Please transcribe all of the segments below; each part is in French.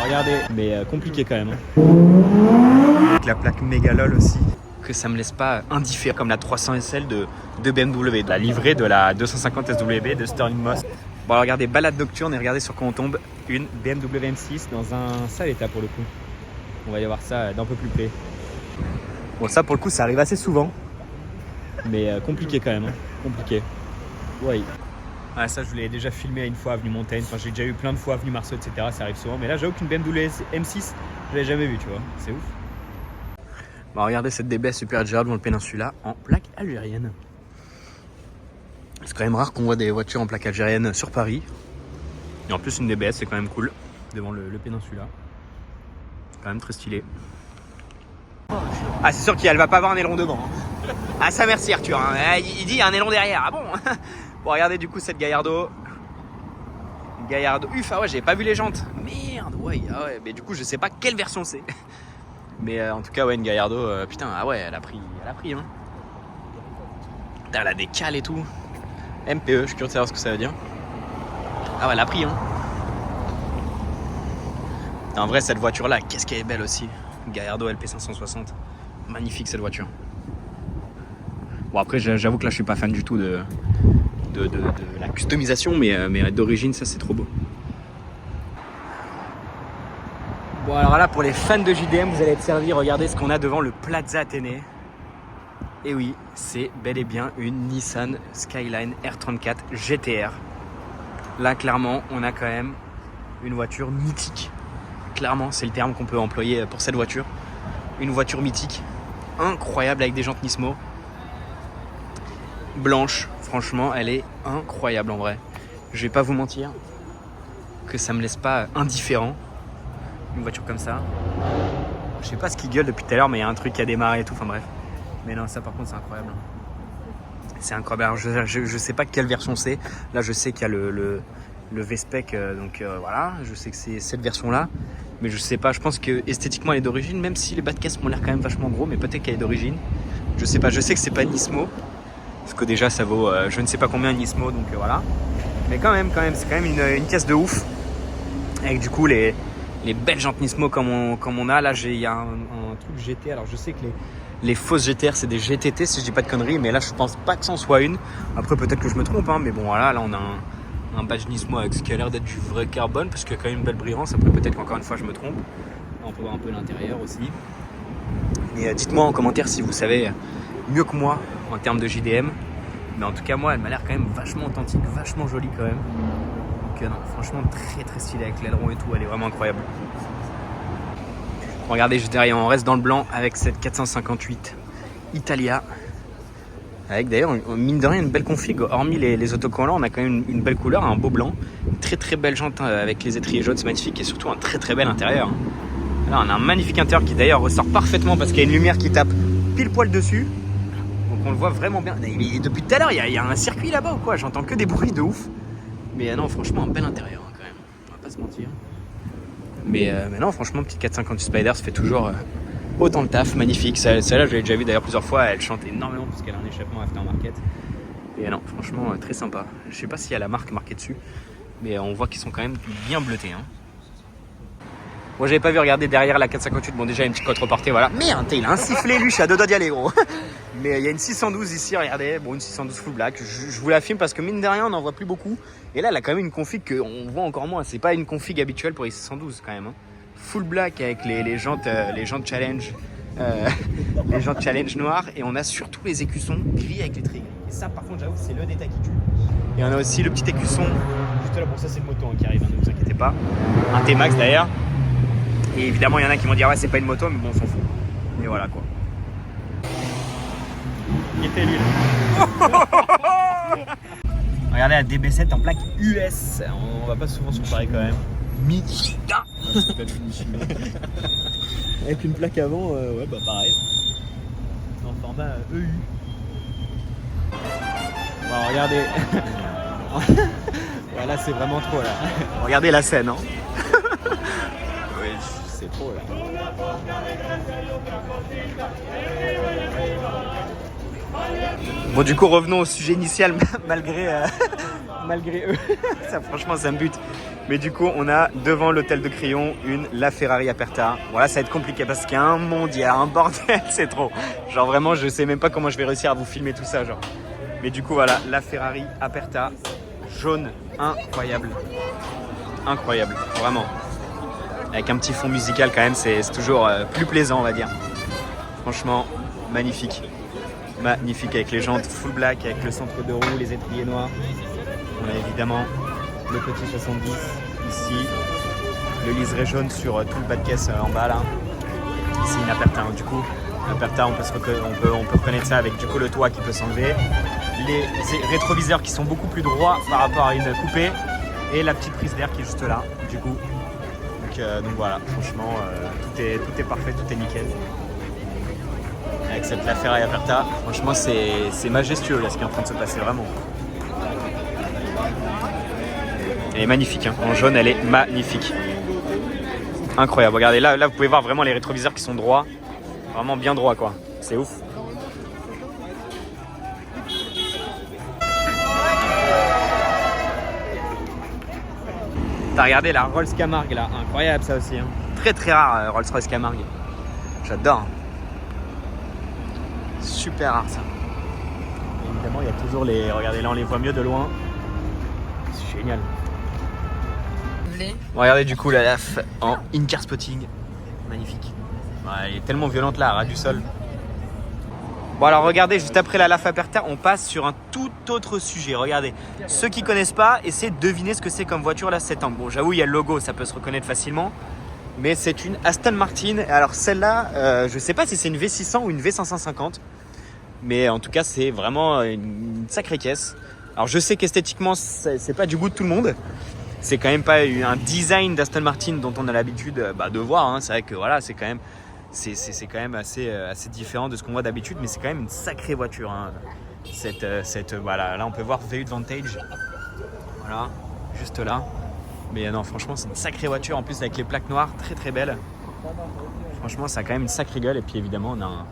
regardez, mais compliqué quand même. Avec la plaque Megalol aussi. Que ça me laisse pas indifférent, comme la 300 SL de BMW, de la livrée de la 250 SWB de Sterling Moss. Bon alors regardez, balade nocturne et regardez sur quoi on tombe. Une BMW M6 dans un sale état pour le coup. On va y voir ça d'un peu plus près. Bon ça pour le coup ça arrive assez souvent. Mais compliqué quand même, hein. Compliqué. Ouais. Ah, ça je vous l'ai déjà filmé une fois avenue Montaigne. Enfin j'ai déjà eu plein de fois avenue Marceau, etc. Ça arrive souvent. Mais là j'avoue qu'une BMW M6, je l'avais jamais vu, tu vois. C'est ouf. Bon, regardez cette DBS Superga devant le Péninsula en plaque algérienne. C'est quand même rare qu'on voit des voitures en plaque algérienne sur Paris. Et en plus une DBS c'est quand même cool devant le Péninsula. C'est quand même très stylé. Ah c'est sûr qu'elle va pas avoir un aileron devant. Hein. Ah ça merci Arthur. Hein. Il dit il y a un aileron derrière. Ah bon. Bon regardez du coup cette Gallardo. Gallardo. Uf ah ouais j'avais pas vu les jantes. Merde ouais, ah ouais. Mais du coup je sais pas quelle version c'est. Mais en tout cas ouais une Gallardo putain ah ouais elle a pris hein. Putain, elle a des cales et tout. MPE je suis curieux de savoir ce que ça veut dire. Ah ouais elle a pris hein. En vrai cette voiture là qu'est-ce qu'elle est belle aussi. Gallardo LP 560. Magnifique cette voiture. Bon après j'avoue que là je suis pas fan du tout de la customisation mais d'origine ça c'est trop beau. Bon alors là pour les fans de JDM vous allez être servis, regardez ce qu'on a devant le Plaza Athénée. Et oui c'est bel et bien une Nissan Skyline R34 GTR. Là clairement on a quand même une voiture mythique. Clairement c'est le terme qu'on peut employer pour cette voiture. Une voiture mythique, incroyable avec des jantes Nismo. Blanche, franchement elle est incroyable en vrai. Je vais pas vous mentir que ça me laisse pas indifférent. Une voiture comme ça. Je sais pas ce qu'il gueule depuis tout à l'heure mais il y a un truc qui a démarré et tout, enfin bref. Mais non ça par contre c'est incroyable. C'est incroyable, alors, je sais pas quelle version c'est. Là je sais qu'il y a le V-Spec donc voilà, je sais que c'est cette version là. Mais je sais pas, je pense que esthétiquement elle est d'origine, même si les bas de caisse m'ont l'air quand même vachement gros, mais peut-être qu'elle est d'origine. Je sais pas, je sais que c'est pas Nismo. Parce que déjà ça vaut je ne sais pas combien Nismo donc voilà. Mais quand même, c'est quand même une caisse de ouf. Avec du coup les belles jantes Nismo comme on a. Là il y a un truc GT. Alors je sais que les fausses GTR c'est des GTT si je dis pas de conneries. Mais là je pense pas que c'en soit une. Après peut-être que je me trompe hein, mais bon voilà, là on a un badge Nismo avec ce qui a l'air d'être du vrai carbone. Parce qu'il y a quand même une belle brillance. Après peut-être qu'encore une fois je me trompe. On peut voir un peu l'intérieur aussi. Mais dites-moi en commentaire si vous savez mieux que moi en termes de JDM. Mais en tout cas moi elle m'a l'air quand même vachement authentique, vachement jolie quand même. Donc non, franchement très très stylée avec l'aileron et tout, elle est vraiment incroyable. Regardez juste derrière, on reste dans le blanc avec cette 458 Italia. Avec d'ailleurs mine de rien une belle config, hormis les autocollants on a quand même une belle couleur, un beau blanc. Une très très belle jante avec les étriers jaunes, c'est magnifique et surtout un très très bel intérieur. Là on a un magnifique intérieur qui d'ailleurs ressort parfaitement parce qu'il y a une lumière qui tape pile poil dessus. On le voit vraiment bien. Et depuis tout à l'heure, il y a un circuit là-bas ou quoi? J'entends que des bruits de ouf. Mais non, franchement, un bel intérieur hein, quand même. On va pas se mentir. Mais non, franchement, petite 458 Spider, ça fait toujours autant le taf. Magnifique. Celle-là, je l'ai déjà vu d'ailleurs plusieurs fois. Elle chante énormément parce qu'elle a un échappement aftermarket. Et non, franchement, très sympa. Je sais pas s'il y a la marque marquée dessus. Mais on voit qu'ils sont quand même bien bleutés. Hein. Moi j'avais pas vu, regarder derrière la 458, bon déjà il y a une petite côte reportée, voilà. Merde, il a un sifflet lui, je suis à deux doigts d'y aller gros. Mais il y a une 612 ici, regardez, bon une 612 full black, je vous la filme parce que mine de rien on n'en voit plus beaucoup. Et là elle a quand même une config qu'on voit encore moins, c'est pas une config habituelle pour les 612 quand même. Hein. Full black avec les jantes challenge, les jantes challenge noires. Et on a surtout les écussons gris avec les traits gris. Et ça par contre j'avoue c'est le détail qui tue. Et on a aussi le petit écusson, juste là, bon ça c'est le moto hein, qui arrive, hein, ne vous inquiétez pas. Un T-Max d'ailleurs. Et évidemment, il y en a qui vont dire ouais, c'est pas une moto, mais bon, on s'en fout. Et voilà quoi. Il était lui là. Regardez la DB7 en plaque US. On va pas souvent se comparer quand même. Mythique. Avec une plaque avant, ouais, bah pareil. En format EU. Bon, regardez. Voilà, c'est vraiment trop là. Regardez la scène, hein. C'est trop là. Bon du coup revenons au sujet initial malgré eux. Ça franchement ça me bute. Mais du coup, on a devant l'hôtel de Crillon la Ferrari Aperta. Voilà, ça va être compliqué parce qu'il y a un monde, il y a un bordel, c'est trop. Genre vraiment, je sais même pas comment je vais réussir à vous filmer tout ça, genre. Mais du coup, voilà, la Ferrari Aperta, jaune, incroyable. Incroyable, vraiment. Avec un petit fond musical quand même, c'est toujours plus plaisant, on va dire. Franchement, magnifique. Magnifique avec les jantes full black, avec le centre de roue, les étriers noirs. On a évidemment le petit 70 ici, le liseré jaune sur tout le bas de caisse en bas là. Ici une Aperta, du coup Aperta on peut reconnaître ça avec du coup le toit qui peut s'enlever, les rétroviseurs qui sont beaucoup plus droits par rapport à une coupée et la petite prise d'air qui est juste là du coup. Donc voilà, franchement tout est parfait, tout est nickel. Avec cette la Ferrari Aperta, franchement c'est majestueux là ce qui est en train de se passer vraiment. Elle est magnifique, hein. En jaune, elle est magnifique. Incroyable, regardez, là vous pouvez voir vraiment les rétroviseurs qui sont droits. Vraiment bien droits, quoi. C'est ouf. T'as regardé la Rolls Camargue, là. Incroyable, ça aussi. Hein. Très très rare, Rolls-Royce Camargue. J'adore. Super rare, ça. Et évidemment, il y a toujours les... Regardez, là, on les voit mieux de loin. C'est génial. Bon, regardez du coup la LAF en in-car spotting, magnifique. Ouais, elle est tellement violente là, à ras du sol. Bon alors regardez, juste après la LAF Aperta, on passe sur un tout autre sujet. Regardez, ceux qui connaissent pas, essaient de deviner ce que c'est comme voiture là, cette angle. Bon j'avoue il y a le logo, ça peut se reconnaître facilement. Mais c'est une Aston Martin. Alors celle-là, je sais pas si c'est une V600 ou une V550. Mais en tout cas c'est vraiment une sacrée caisse. Alors je sais qu'esthétiquement c'est pas du goût de tout le monde. C'est quand même pas un design d'Aston Martin dont on a l'habitude de voir. Hein. C'est vrai que voilà, c'est quand même assez différent de ce qu'on voit d'habitude, mais c'est quand même une sacrée voiture. Hein. Voilà, là on peut voir V8 Vantage. Voilà, juste là. Mais non, franchement, c'est une sacrée voiture. En plus avec les plaques noires, très très belle. Franchement, ça a quand même une sacrée gueule. Et puis évidemment, on a un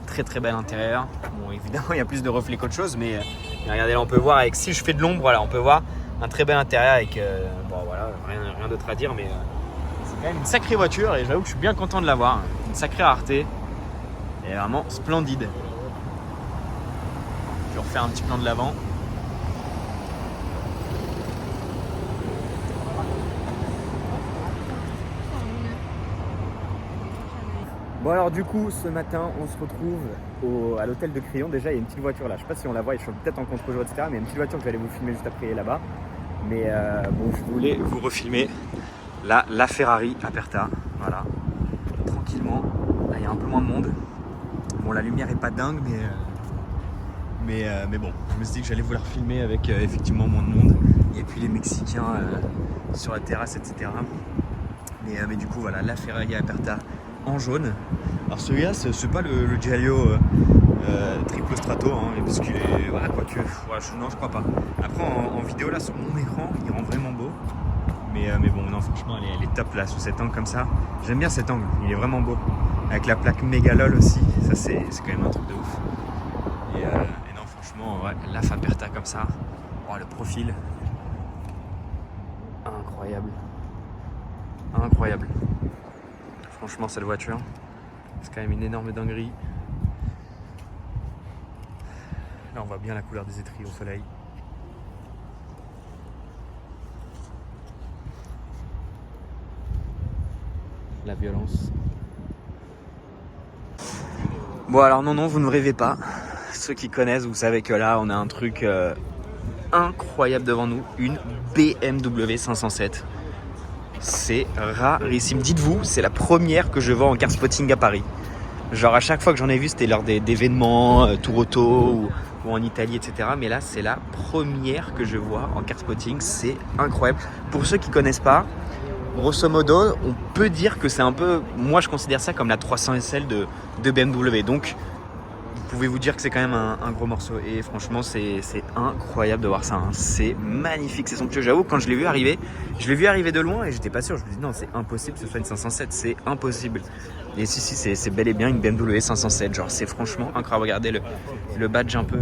très très bel intérieur. Bon, évidemment, il y a plus de reflets qu'autre chose, mais regardez, là on peut voir avec si je fais de l'ombre, voilà, on peut voir. Un très bel intérieur avec, bon voilà, rien d'autre à dire, mais c'est quand même une sacrée voiture et j'avoue que je suis bien content de l'avoir. Une sacrée rareté et vraiment splendide. Je vais refaire un petit plan de l'avant. Bon alors du coup, ce matin, on se retrouve à l'hôtel de Crillon. Déjà, il y a une petite voiture là, je sais pas si on la voit, je suis peut-être en contre-jour, etc. Mais il y a une petite voiture que j'allais vous filmer juste après là-bas. Mais bon, je voulais vous refilmer la Ferrari Aperta, voilà, tranquillement. Là, il y a un peu moins de monde. Bon, la lumière est pas dingue, mais bon, je me suis dit que j'allais vous la refilmer avec effectivement moins de monde. Et puis les Mexicains sur la terrasse, etc. Mais du coup, voilà, la Ferrari Aperta en jaune. Alors celui-là, c'est pas le Giallo triple strato, hein, parce qu'il est, voilà, quoique, voilà, non je crois pas. Après en vidéo là sur mon écran, il rend vraiment beau. Mais bon, non franchement, elle est top là sous cet angle comme ça. J'aime bien cet angle, il est vraiment beau. Avec la plaque Megalol aussi, ça c'est quand même un truc de ouf. Et non franchement, ouais, la Aperta comme ça, oh, le profil, incroyable, incroyable. Franchement cette voiture, c'est quand même une énorme dinguerie. Là on voit bien la couleur des étriers au soleil. La violence. Bon alors non, vous ne rêvez pas. Ceux qui connaissent, vous savez que là on a un truc incroyable devant nous. Une BMW 507. C'est rarissime. Dites-vous, c'est la première que je vois en car spotting à Paris. Genre à chaque fois que j'en ai vu, c'était lors d'événements, Tour Auto ou en Italie, etc. Mais là, c'est la première que je vois en car spotting. C'est incroyable. Pour ceux qui ne connaissent pas, grosso modo, on peut dire que c'est un peu... Moi, je considère ça comme la 300 SL de BMW. Donc, vous pouvez vous dire que c'est quand même un gros morceau. Et franchement, c'est incroyable de voir ça. Hein. C'est magnifique, c'est somptueux. J'avoue, quand je l'ai vu arriver de loin et j'étais pas sûr. Je me dis non, c'est impossible que ce soit une 507. C'est impossible. Et si, c'est bel et bien une BMW 507. Genre, c'est franchement incroyable. Regardez le badge un peu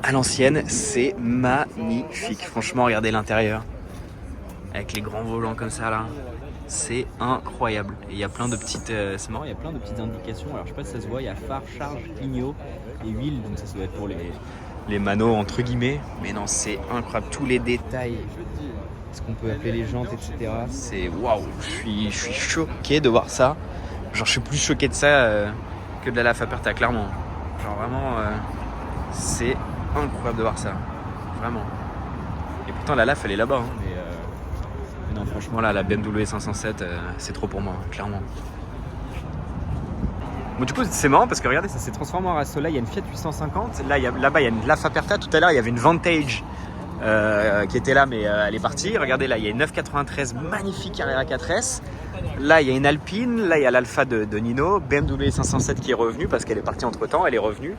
à l'ancienne. C'est magnifique. Franchement, regardez l'intérieur. avec les grands volants comme ça là. C'est incroyable. Et il y a plein de petites, c'est marrant, il y a plein de petites indications. Alors je sais pas si ça se voit, il y a phare, charge, clignot et huile. Donc ça doit être pour les manos entre guillemets. Mais non, c'est incroyable. Tous les détails, ce qu'on peut appeler les jantes, etc. C'est waouh. Je suis choqué de voir ça. Genre je suis plus choqué de ça que de la LAF Aperta, clairement. Genre vraiment, c'est incroyable de voir ça. Vraiment. Et pourtant la LAF elle est là-bas. Hein. Mais non, franchement, là, la BMW 507, c'est trop pour moi, clairement. Bon, du coup, c'est marrant parce que regardez, ça s'est transformé en resto. Là, il y a une Fiat 850. Là-bas, il y a une LAF Aperta. Tout à l'heure, il y avait une Vantage qui était là, mais elle est partie. Regardez, là, il y a une 993 magnifique Carrera 4S. Là, il y a une Alpine. Là, il y a l'Alpha de Nino. BMW 507 qui est revenue parce qu'elle est partie entre-temps. Elle est revenue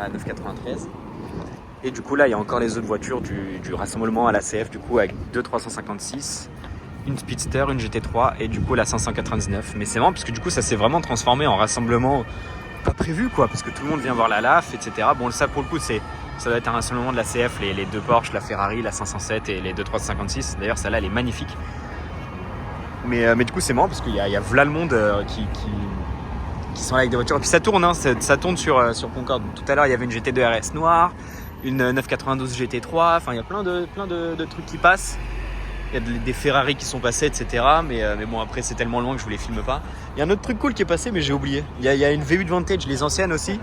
à 993. Et du coup là il y a encore les autres voitures du rassemblement à la CF du coup avec deux 356, une Speedster, une GT3 et du coup la 599. Mais c'est marrant parce que du coup ça s'est vraiment transformé en rassemblement pas prévu quoi, parce que tout le monde vient voir la LAF, etc. Bon ça pour le coup ça doit être un rassemblement de la CF, les deux Porsche, la Ferrari, la 507 et les deux 356. D'ailleurs celle-là elle est magnifique. Mais du coup c'est marrant parce qu'il y a v'là le monde qui sont là avec des voitures. Et puis ça tourne, hein, ça tourne sur Concorde. Tout à l'heure il y avait une GT2 RS noire, une 992 GT3, enfin il y a plein de trucs qui passent. Il y a des Ferrari qui sont passés, etc. Mais bon après c'est tellement loin que je vous les filme pas. Il y a un autre truc cool qui est passé mais j'ai oublié. Il y a une V8 Vantage, les anciennes aussi,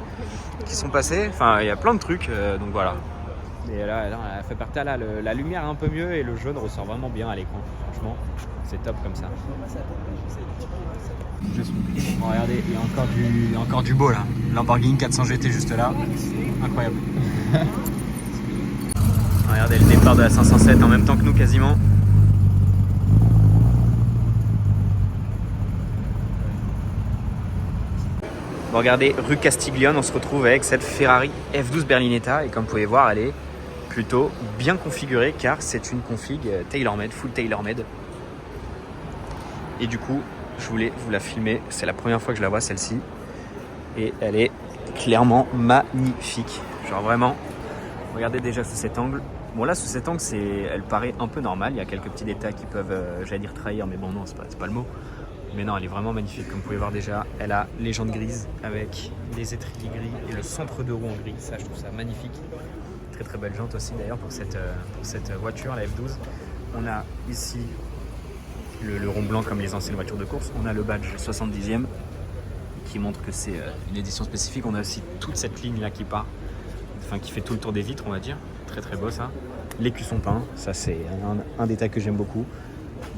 qui sont passées. Enfin il y a plein de trucs, donc voilà. Et là elle fait partie là, la lumière est un peu mieux et le jaune ressort vraiment bien à l'écran. Franchement c'est top comme ça. Bon, regardez, il y a encore du beau là. Lamborghini 400 GT juste là. Incroyable. Regardez le départ de la 507 en même temps que nous quasiment. Bon, regardez, rue Castiglione, on se retrouve avec cette Ferrari F12 Berlinetta et comme vous pouvez voir, elle est plutôt bien configurée car c'est une config tailor-made, full tailor-made. Et du coup, je voulais vous la filmer, c'est la première fois que je la vois celle-ci et elle est clairement magnifique. Genre vraiment, regardez déjà sous cet angle. Bon là sous cet angle elle paraît un peu normale, il y a quelques petits détails qui peuvent, j'allais dire trahir, mais bon non c'est pas le mot. Mais non elle est vraiment magnifique, comme vous pouvez voir déjà, elle a les jantes grises avec les étriers gris et le centre de roue en gris, ça je trouve ça magnifique. Très très belle jante aussi d'ailleurs pour cette voiture, la F12. On a ici le rond blanc comme les anciennes voitures de course, on a le badge 70e qui montre que c'est une édition spécifique. On a aussi toute cette ligne là qui part, enfin qui fait tout le tour des vitres on va dire, très très beau ça. Les cuissons peints, ça c'est un détail que j'aime beaucoup.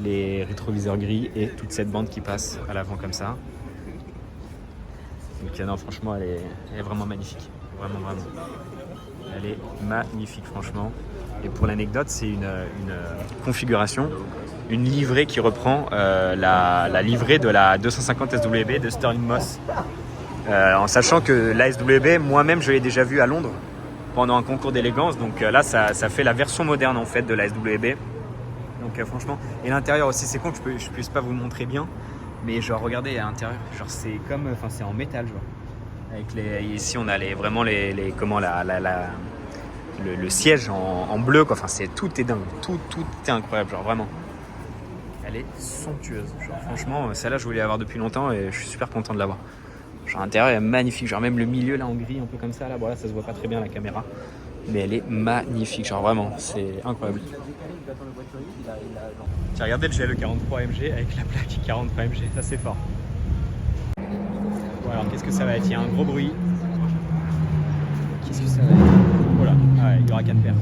Les rétroviseurs gris et toute cette bande qui passe à l'avant comme ça. Donc non franchement elle est vraiment magnifique, vraiment. Elle est magnifique franchement. Et pour l'anecdote c'est une configuration, une livrée qui reprend la livrée de la 250 SWB de Sterling Moss. En sachant que la SWB, moi-même je l'ai déjà vue à Londres pendant un concours d'élégance, donc là ça fait la version moderne en fait de la SWB. Donc franchement, et l'intérieur aussi c'est con que je puisse pas vous le montrer bien, mais genre regardez à l'intérieur, genre c'est comme, enfin c'est en métal genre. Avec ici on a vraiment le siège en bleu quoi, enfin tout est dingue, tout est incroyable genre vraiment. Elle est somptueuse, genre franchement celle-là je voulais l'avoir depuis longtemps et je suis super content de l'avoir. Genre l'intérieur est magnifique, genre même le milieu là en gris un peu comme ça là, bon là ça se voit pas très bien à la caméra, mais elle est magnifique, genre vraiment c'est incroyable. J'ai regardé le GLE 43 MG avec la plaque 43 MG, ça c'est fort. Bon alors qu'est-ce que ça va être? Il y a un gros bruit. Qu'est-ce que ça va être? Voilà, ah ouais, il y aura 4 paires.